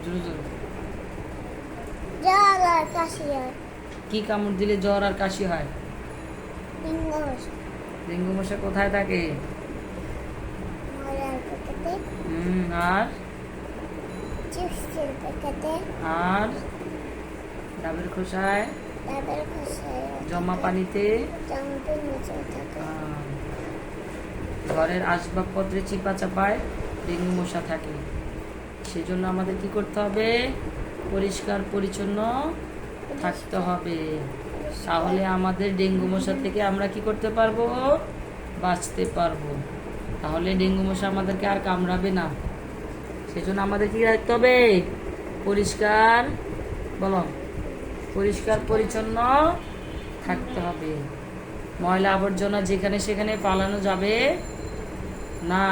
জোরে জোরে। জ্বর আর কাশি হয়। কি কামড় দিলে জ্বর আর কাশি হয়? ডেঙ্গু মশা। ডেঙ্গু মশা কোথায় থাকে? ময়লার প্যাকেটে। আর চিপসের প্যাকেটে। আর ডাবের খোসায়, ডাবের খোসায়। জমা পানিতে, জঙ্গল নিচে থাকে। ঘরের আসবাবপত্রে চিপা চাপায় ডেঙ্গু মশা থাকে। সেজন্য আমাদের কি করতে হবে? পরিষ্কার পরিচ্ছন্ন থাকতে হবে। তাহলে আমাদের ডেঙ্গু মশা থেকে আমরা কি করতে পারবো? বাঁচতে পারবো। তাহলে ডেঙ্গু মশা আমাদেরকে আর কামড়াবে না। সেজন্য আমাদের কি রাখতে হবে? পরিষ্কার, বলো, পরিষ্কার পরিচ্ছন্ন থাকতে হবে। ময়লা আবর্জনা যেখানে সেখানে ফালানো যাবে না।